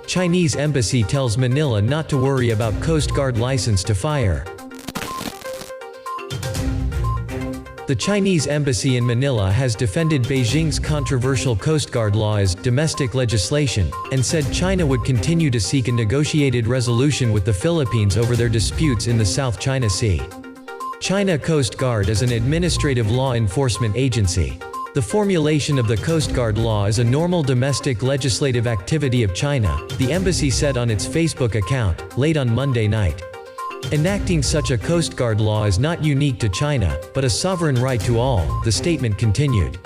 Chinese embassy tells Manila not to worry about Coast Guard license to fire. The Chinese embassy in Manila has defended Beijing's controversial Coast Guard law as domestic legislation, and said China would continue to seek a negotiated resolution with the Philippines over their disputes in the South China Sea. China Coast Guard is an administrative law enforcement agency. The formulation of the Coast Guard law is a normal domestic legislative activity of China, the embassy said on its Facebook account, late on Monday night. Enacting such a Coast Guard law is not unique to China, but a sovereign right to all, the statement continued.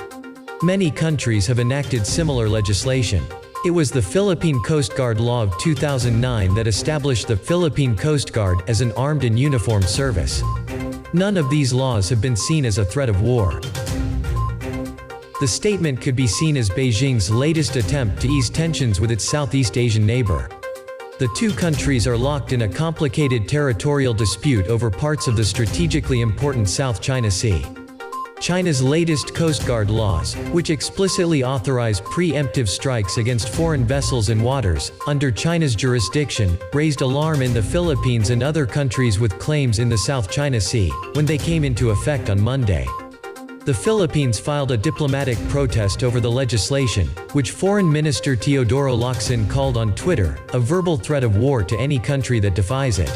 Many countries have enacted similar legislation. It was the Philippine Coast Guard Law of 2009 that established the Philippine Coast Guard as an armed and uniformed service. None of these laws have been seen as a threat of war. The statement could be seen as Beijing's latest attempt to ease tensions with its Southeast Asian neighbor. The two countries are locked in a complicated territorial dispute over parts of the strategically important South China Sea. China's latest Coast Guard laws, which explicitly authorize preemptive strikes against foreign vessels and waters under China's jurisdiction, raised alarm in the Philippines and other countries with claims in the South China Sea, when they came into effect on Monday. The Philippines filed a diplomatic protest over the legislation, which Foreign Minister Teodoro Locsin called on Twitter a verbal threat of war to any country that defies it.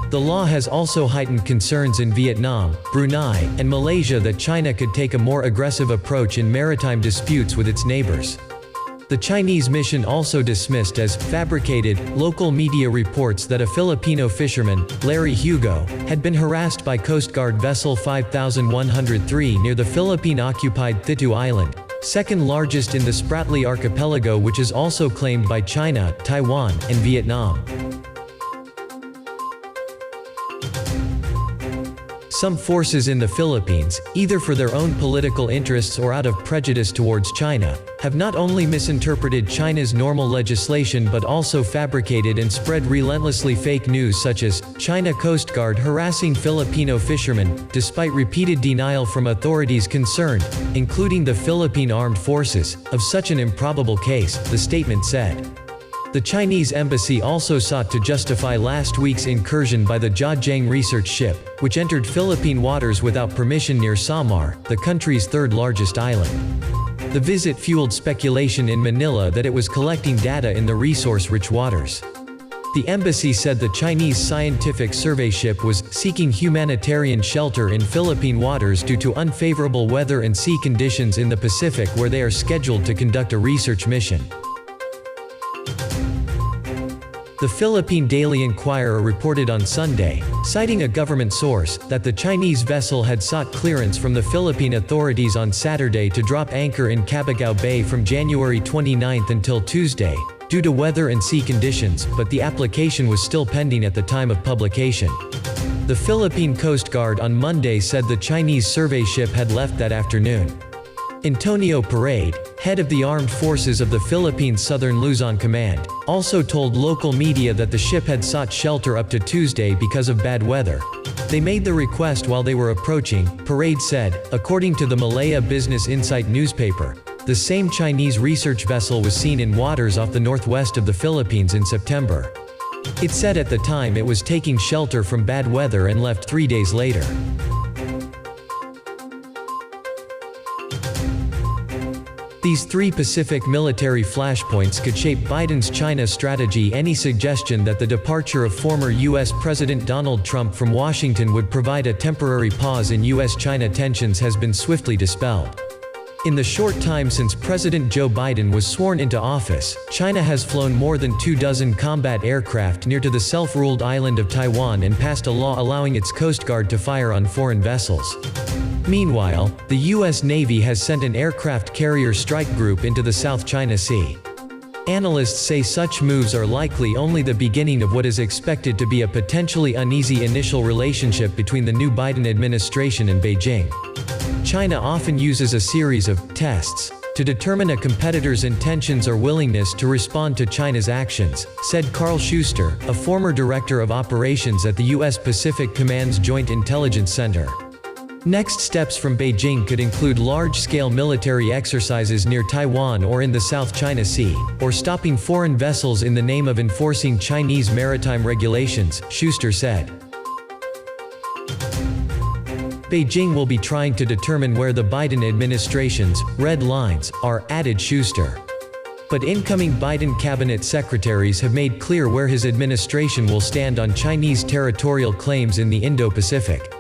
The law has also heightened concerns in Vietnam, Brunei, and Malaysia that China could take a more aggressive approach in maritime disputes with its neighbors. The Chinese mission also dismissed as fabricated local media reports that a Filipino fisherman, Larry Hugo, had been harassed by Coast Guard vessel 5103 near the Philippine-occupied Thitu Island, second largest in the Spratly Archipelago, which is also claimed by China, Taiwan, and Vietnam. Some forces in the Philippines, either for their own political interests or out of prejudice towards China, have not only misinterpreted China's normal legislation but also fabricated and spread relentlessly fake news such as China Coast Guard harassing Filipino fishermen, despite repeated denial from authorities concerned, including the Philippine Armed Forces, of such an improbable case, the statement said. The Chinese embassy also sought to justify last week's incursion by the Zhejiang research ship, which entered Philippine waters without permission near Samar, the country's third-largest island. The visit fueled speculation in Manila that it was collecting data in the resource-rich waters. The embassy said the Chinese scientific survey ship was seeking humanitarian shelter in Philippine waters due to unfavorable weather and sea conditions in the Pacific, where they are scheduled to conduct a research mission. The Philippine Daily Inquirer reported on Sunday, citing a government source, that the Chinese vessel had sought clearance from the Philippine authorities on Saturday to drop anchor in Cabagao Bay from January 29 until Tuesday, due to weather and sea conditions, but the application was still pending at the time of publication. The Philippine Coast Guard on Monday said the Chinese survey ship had left that afternoon. Antonio Parade, head of the Armed Forces of the Philippines Southern Luzon Command, also told local media that the ship had sought shelter up to Tuesday because of bad weather. They made the request while they were approaching, Parade said, according to the Malaya Business Insight newspaper. The same Chinese research vessel was seen in waters off the northwest of the Philippines in September. It said at the time it was taking shelter from bad weather and left 3 days later. These three Pacific military flashpoints could shape Biden's China strategy. Any suggestion that the departure of former U.S. President Donald Trump from Washington would provide a temporary pause in U.S.-China tensions has been swiftly dispelled. In the short time since President Joe Biden was sworn into office, China has flown more than 24 combat aircraft near to the self-ruled island of Taiwan and passed a law allowing its Coast Guard to fire on foreign vessels. Meanwhile, the U.S. Navy has sent an aircraft carrier strike group into the South China Sea. Analysts say such moves are likely only the beginning of what is expected to be a potentially uneasy initial relationship between the new Biden administration and Beijing. China often uses a series of tests to determine a competitor's intentions or willingness to respond to China's actions, said Carl Schuster, a former director of operations at the U.S. Pacific Command's Joint Intelligence Center. Next steps from Beijing could include large-scale military exercises near Taiwan or in the South China Sea, or stopping foreign vessels in the name of enforcing Chinese maritime regulations, Schuster said. Beijing will be trying to determine where the Biden administration's red lines are, added Schuster. But incoming Biden cabinet secretaries have made clear where his administration will stand on Chinese territorial claims in the Indo-Pacific.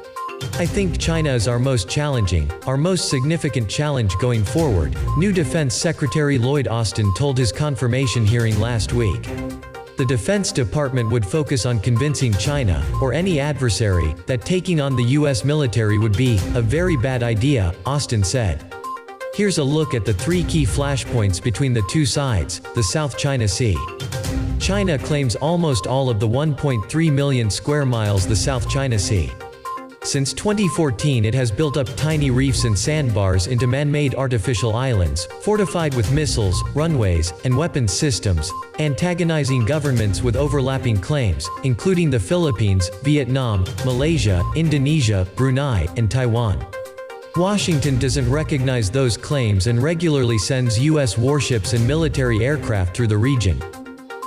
I think China is our most challenging, our most significant challenge going forward, new Defense Secretary Lloyd Austin told his confirmation hearing last week. The Defense Department would focus on convincing China, or any adversary, that taking on the U.S. military would be a very bad idea, Austin said. Here's a look at the three key flashpoints between the two sides, the South China Sea. China claims almost all of the 1.3 million square miles the South China Sea. Since 2014 it has built up tiny reefs and sandbars into man-made artificial islands, fortified with missiles, runways, and weapons systems, antagonizing governments with overlapping claims, including the Philippines, Vietnam, Malaysia, Indonesia, Brunei, and Taiwan. Washington doesn't recognize those claims and regularly sends U.S. warships and military aircraft through the region.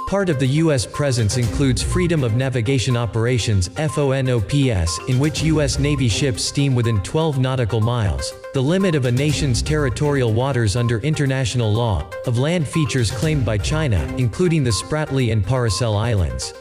Part of the U.S. presence includes Freedom of Navigation Operations (FONOPS), in which U.S. Navy ships steam within 12 nautical miles, the limit of a nation's territorial waters under international law, of land features claimed by China, including the Spratly and Paracel Islands.